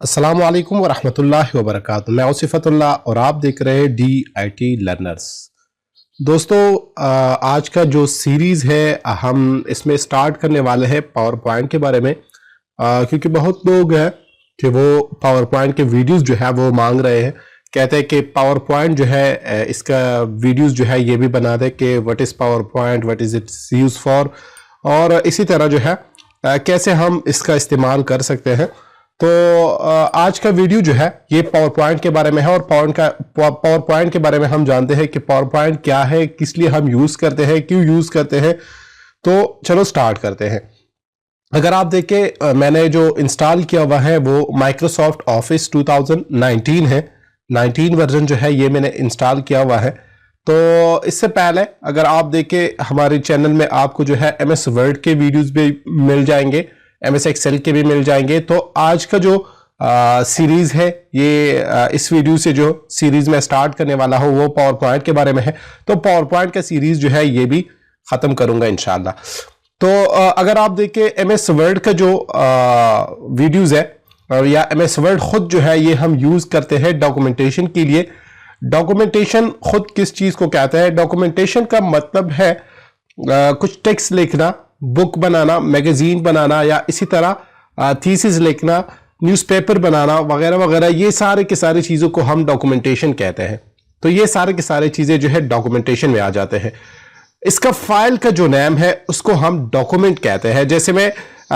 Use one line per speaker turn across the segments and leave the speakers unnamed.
अस्सलाम वालेकुम वरहमतुल्लाहि वबरकातुहू। मैं सिफ़तुल्लाह और आप देख रहे हैं DIT लर्नर्स। दोस्तों, आज का जो सीरीज़ है हम इसमें स्टार्ट करने वाले हैं पावर पॉइंट के बारे में, क्योंकि बहुत लोग हैं कि वो पावर पॉइंट के वीडियोस जो है वो मांग रहे हैं। कहते हैं कि पावर पॉइंट जो है इसका वीडियोस जो है ये भी बना दे कि what is power point, what is it's use for, और इसी तरह जो है कैसे हम इसका इस्तेमाल कर सकते हैं। तो आज का वीडियो जो है ये पावर पॉइंट के बारे में है, और पावर पॉइंट के बारे में हम जानते हैं कि पावर पॉइंट क्या है, किस लिए हम यूज करते हैं, क्यों यूज करते हैं। तो चलो स्टार्ट करते हैं। अगर आप देखें, मैंने जो इंस्टॉल किया हुआ है वो माइक्रोसॉफ्ट ऑफिस 2019 है। 19 वर्जन जो है ये मैंने इंस्टॉल किया हुआ है। तो इससे पहले अगर आप देखें हमारे चैनल में आपको जो है MS वर्ड के वीडियोस भी मिल जाएंगे, MS एक्सेल के भी मिल जाएंगे। तो आज का जो सीरीज है ये इस वीडियो से जो सीरीज में स्टार्ट करने वाला हूँ वो पावर पॉइंट के बारे में है। तो पावर पॉइंट का सीरीज जो है ये भी खत्म करूंगा इंशाल्लाह। तो अगर आप देखें MS वर्ड का जो वीडियोस है, या MS वर्ड खुद जो है ये हम यूज करते हैं डॉक्यूमेंटेशन के लिए। डॉक्यूमेंटेशन खुद किस चीज को कहते हैं? डॉक्यूमेंटेशन का मतलब है कुछ टेक्स्ट लिखना, बुक बनाना, मैगजीन बनाना, या इसी तरह थीसिस लिखना, न्यूज़पेपर बनाना वगैरह वगैरह। ये सारे की सारी चीज़ों को हम डॉक्यूमेंटेशन कहते हैं। तो ये सारे की सारी चीज़ें जो है डॉक्यूमेंटेशन में आ जाते हैं। इसका फाइल का जो नेम है उसको हम डॉक्यूमेंट कहते हैं। जैसे मैं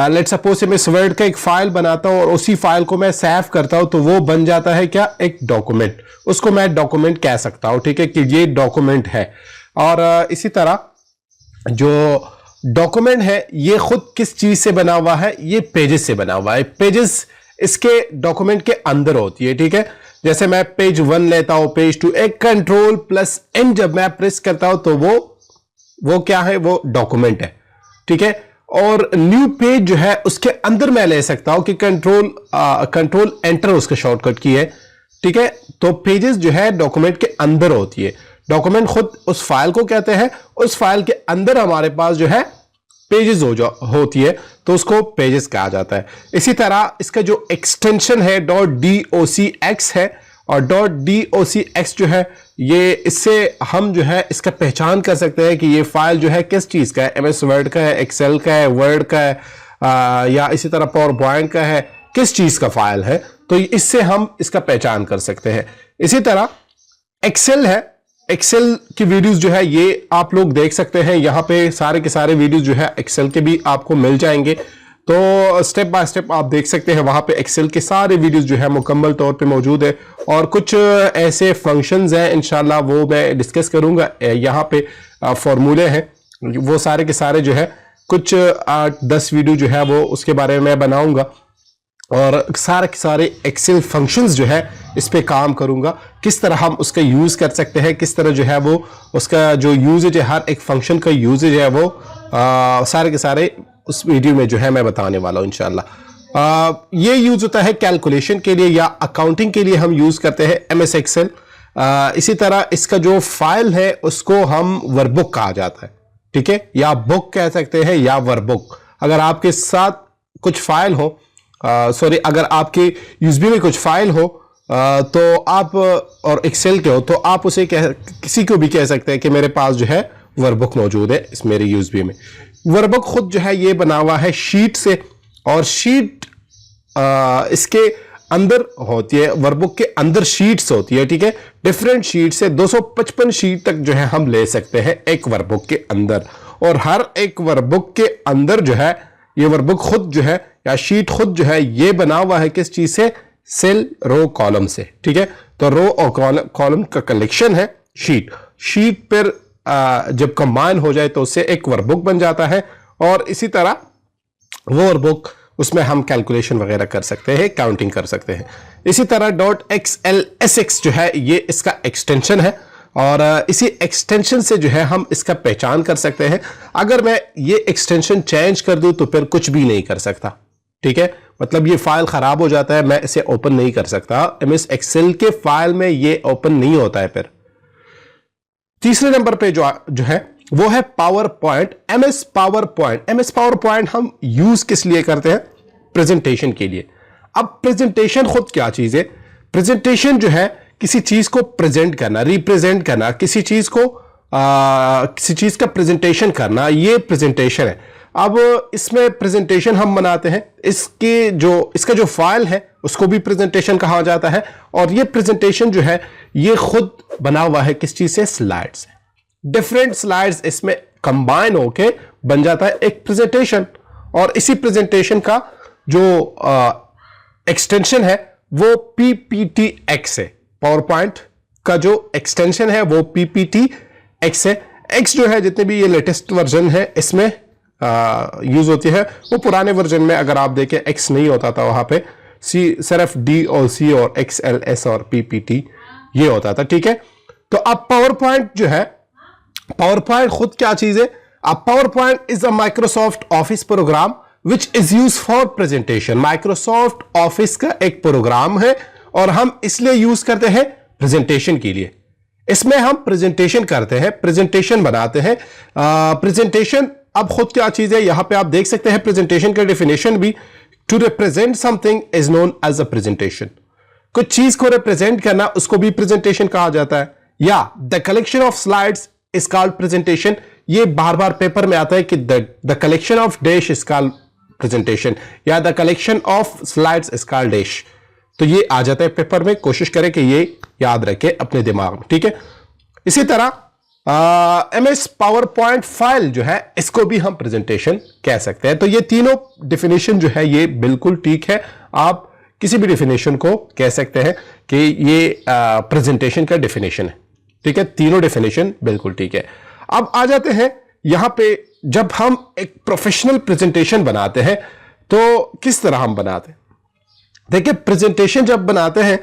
लेट्स सपोज मैं वर्ड का एक फाइल बनाता हूँ और उसी फाइल को मैं सेव करता हूँ, तो वो बन जाता है क्या? एक डॉक्यूमेंट। उसको मैं डॉक्यूमेंट कह सकता हूँ, ठीक है, कि ये डॉक्यूमेंट है। और इसी तरह जो डॉक्यूमेंट है ये खुद किस चीज से बना हुआ है? ये पेजेस से बना हुआ है। पेजेस इसके डॉक्यूमेंट के अंदर होती है, ठीक है। जैसे मैं पेज 1 लेता हूं, पेज 2, एक Ctrl+N जब मैं प्रेस करता हूं तो वो क्या है? वो डॉक्यूमेंट है, ठीक है। और न्यू पेज जो है उसके अंदर मैं ले सकता हूं कि कंट्रोल एंटर उसका शॉर्टकट की है, ठीक है। तो पेजेस जो है डॉक्यूमेंट के अंदर होती है। डॉक्यूमेंट खुद उस फाइल को कहते हैं। उस फाइल के अंदर हमारे पास जो है पेजेस होती है, तो उसको पेजेस कहा जाता है। इसी तरह इसका जो एक्सटेंशन है .docx है, और .docx जो है ये इससे हम जो है इसका पहचान कर सकते हैं कि ये फाइल जो है किस चीज का है। MS वर्ड का है, एक्सेल का है, वर्ड का है, या इसी तरह पावर पॉइंट का है, किस चीज का फाइल है। तो इससे हम इसका पहचान कर सकते हैं। इसी तरह एक्सेल है। एक्सेल की वीडियोस जो है ये आप लोग देख सकते हैं। यहाँ पे सारे के सारे वीडियोस जो है एक्सेल के भी आपको मिल जाएंगे। तो स्टेप बाय स्टेप आप देख सकते हैं, वहां पे एक्सेल के सारे वीडियोस जो है मुकम्मल तौर पे मौजूद है। और कुछ ऐसे फंक्शंस हैं इंशाल्लाह वो मैं डिस्कस करूंगा। यहाँ पे फॉर्मूले हैं, वो सारे के सारे जो है कुछ 8-10 वीडियो जो है वो उसके बारे में मैं बनाऊंगा। और सारे के सारे एक्सेल फंक्शंस जो है इस पे काम करूंगा, किस तरह हम उसका यूज कर सकते हैं, किस तरह जो है वो उसका जो यूजेज है, हर एक फंक्शन का यूजेज है वो सारे के सारे उस वीडियो में जो है मैं बताने वाला हूं इंशाल्लाह। ये यूज होता है कैलकुलेशन के लिए या अकाउंटिंग के लिए हम यूज करते हैं MS एक्सेल। इसी तरह इसका जो फाइल है उसको हम वर्कबुक कहा जाता है, ठीक है, या बुक कह सकते हैं या वर्कबुक। अगर आपके साथ कुछ फाइल हो, सॉरी, अगर आपके USB में कुछ फाइल हो तो आप और एक्सेल के हो तो आप उसे किसी को भी कह सकते हैं कि मेरे पास जो है वर्कबुक मौजूद है इस मेरे USB में। वर्कबुक खुद जो है ये बना हुआ है शीट से, और शीट इसके अंदर होती है। वर्कबुक के अंदर शीट्स होती है, ठीक है। डिफरेंट शीट से 255 शीट तक जो है हम ले सकते हैं एक वर्कबुक के अंदर। और हर एक वर्कबुक के अंदर जो है ये वर्कबुक खुद जो है या शीट खुद जो है ये बना हुआ है किस चीज से? सेल, रो, कॉलम से, ठीक है। तो रो और कॉलम का कलेक्शन है शीट। शीट पर जब कंबाइन हो जाए तो उससे एक वर्कबुक बन जाता है। और इसी तरह वो वर्कबुक उसमें हम कैलकुलेशन वगैरह कर सकते हैं, काउंटिंग कर सकते हैं। इसी तरह .xlsx जो है ये इसका एक्सटेंशन है, और इसी एक्सटेंशन से जो है हम इसका पहचान कर सकते हैं। अगर मैं ये एक्सटेंशन चेंज कर दूं तो फिर कुछ भी नहीं कर सकता, ठीक है। मतलब ये फाइल खराब हो जाता है, मैं इसे ओपन नहीं कर सकता। MS एक्सेल के फाइल में ये ओपन नहीं होता है। फिर तीसरे नंबर पे जो है वो है power point. MS power point हम यूज किस लिए करते हैं? प्रेजेंटेशन के लिए। अब प्रेजेंटेशन खुद क्या चीज है? प्रेजेंटेशन जो है किसी चीज को प्रेजेंट करना, रिप्रेजेंट करना, किसी चीज का प्रेजेंटेशन करना, ये प्रेजेंटेशन है। अब इसमें प्रेजेंटेशन हम बनाते हैं, इसका जो फाइल है उसको भी प्रेजेंटेशन कहा जाता है। और ये प्रेजेंटेशन जो है ये खुद बना हुआ है किस चीज से? स्लाइड्स से। डिफरेंट स्लाइड्स इसमें कंबाइन होके बन जाता है एक प्रेजेंटेशन। और इसी प्रेजेंटेशन का जो एक्सटेंशन है वो PPTX है। पावर पॉइंट का जो एक्सटेंशन है वो PPTX है। X जो है जितने भी ये लेटेस्ट वर्जन है इसमें यूज होती है, वो पुराने वर्जन में अगर आप देखें X नहीं होता था, वहां पे सिर्फ D और C और XLS और PPT ये होता था। ठीक है, तो अब पावर पॉइंट जो है, पावर पॉइंट खुद क्या चीज है? अब PowerPoint is a Microsoft Office program which is use for presentation. Microsoft Office का एक प्रोग्राम है और हम इसलिए यूज करते हैं प्रेजेंटेशन के लिए। इसमें हम प्रेजेंटेशन करते हैं, प्रेजेंटेशन बनाते हैं। प्रेजेंटेशन अब खुद क्या चीज है? यहां पे आप देख सकते हैं प्रेजेंटेशन का डेफिनेशन भी, to represent something is known as a presentation. कुछ चीज को रिप्रेजेंट करना उसको भी प्रेजेंटेशन कहा जाता है। या the collection of slides is called presentation. ये बार बार पेपर में आता है कि the collection of dash is called presentation, या the collection of slides is called dash. तो ये आ जाता है पेपर में, कोशिश करें कि ये याद रखें अपने दिमाग में। ठीक है, इसी तरह MS पावर पॉइंट फाइल जो है इसको भी हम प्रेजेंटेशन कह सकते हैं। तो ये तीनों डेफिनेशन जो है ये बिल्कुल ठीक है। आप किसी भी डेफिनेशन को कह सकते हैं कि ये प्रेजेंटेशन का डेफिनेशन है। ठीक है, तीनों डेफिनेशन बिल्कुल ठीक है। अब आ जाते हैं यहां पे, जब हम एक प्रोफेशनल प्रेजेंटेशन बनाते हैं तो किस तरह हम बनाते हैं? देखिए, प्रेजेंटेशन जब बनाते हैं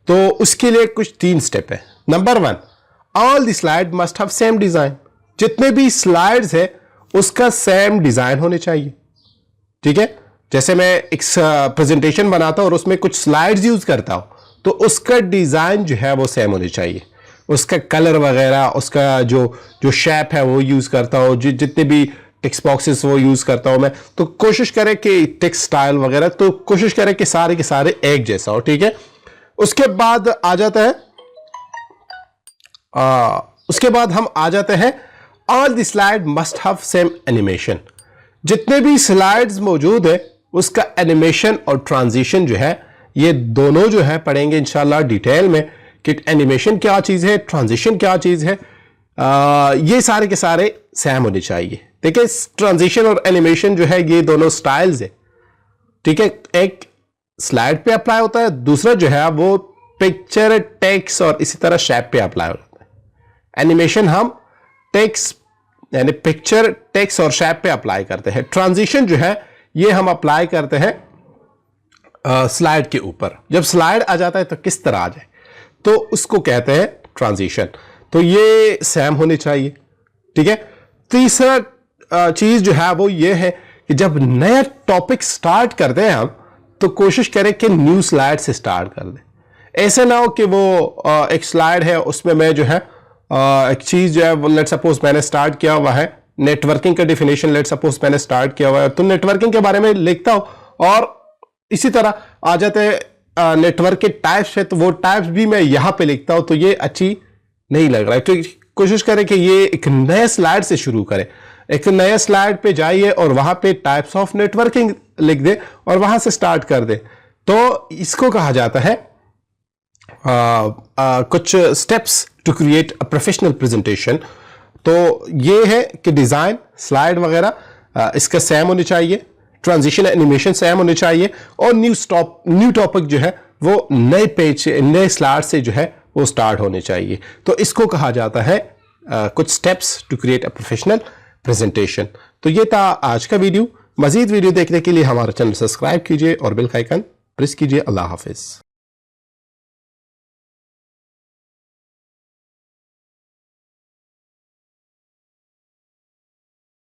तो उसके लिए कुछ 3 स्टेप है। Number 1, all the slide must have same design. जितने भी स्लाइड्स है उसका सेम डिजाइन होने चाहिए। ठीक है, जैसे मैं एक प्रेजेंटेशन बनाता हूं और उसमें कुछ स्लाइड्स यूज करता हूं तो उसका डिजाइन जो है वो सेम होने चाहिए। उसका कलर वगैरह, उसका जो शेप है वो यूज करता हूं, जितने भी टेक्स्ट बॉक्सेस वो यूज करता हूं मैं, तो कोशिश करें कि टेक्स्ट स्टाइल वगैरह, तो कोशिश करें कि सारे के सारे एक जैसा हो। ठीक है, उसके बाद आ जाता है उसके बाद हम आ जाते हैं all the slide must have same animation. जितने भी स्लाइड्स मौजूद है उसका एनिमेशन और ट्रांजिशन जो है ये दोनों जो है पढ़ेंगे इंशाल्लाह डिटेल में कि एनिमेशन क्या चीज है, ट्रांजिशन क्या चीज है। ये सारे के सारे सेम होने चाहिए। देखिए, ट्रांजिशन और एनिमेशन जो है ये दोनों स्टाइल्स है। ठीक है, एक स्लाइड पे अप्लाई होता है, दूसरा जो है वो पिक्चर, टेक्स्ट और इसी तरह शेप पे अप्लाई होता है। एनिमेशन हम टेक्स्ट यानी पिक्चर, टेक्स्ट और शेप पे अप्लाई करते हैं। ट्रांजिशन जो है ये हम अप्लाई करते हैं स्लाइड के ऊपर। जब स्लाइड आ जाता है तो किस तरह आ जाए तो उसको कहते हैं ट्रांजिशन। तो ये सेम होने चाहिए। ठीक है, तीसरा चीज जो है वो ये है कि जब नया टॉपिक स्टार्ट करते हैं हम तो कोशिश करें कि न्यू स्लाइड से स्टार्ट कर दें। ऐसे ना हो कि वो एक स्लाइड है उसमें मैं जो है एक चीज जो है वो लेट सपोज मैंने स्टार्ट किया हुआ है नेटवर्किंग का डेफिनेशन, लेट सपोज मैंने स्टार्ट किया हुआ है तो नेटवर्किंग के बारे में लिखता हूं और इसी तरह आ जाते हैं नेटवर्क के टाइप्स है तो वो टाइप्स भी मैं यहां पे लिखता हूं, तो ये अच्छी नहीं लग रहा है। तो कोशिश करें कि ये एक नए स्लाइड से शुरू करें, एक नए स्लाइड पे जाइए और वहां पे टाइप्स ऑफ नेटवर्किंग लिख दे और वहां से स्टार्ट कर दे। तो इसको कहा जाता है कुछ steps to create a professional presentation. तो ये है कि डिजाइन, स्लाइड वगैरह इसका सेम होनी चाहिए, ट्रांजिशन, एनिमेशन सेम होने चाहिए और न्यू टॉपिक जो है वो नए पेज से, नए स्लाइड से जो है वो स्टार्ट होने चाहिए। तो इसको कहा जाता है कुछ steps to create a professional presentation. तो ये था आज का वीडियो। मजीद वीडियो देखने के लिए हमारा चैनल सब्सक्राइब कीजिए और बेल आइकन प्रेस कीजिए। अल्लाह हाफिज।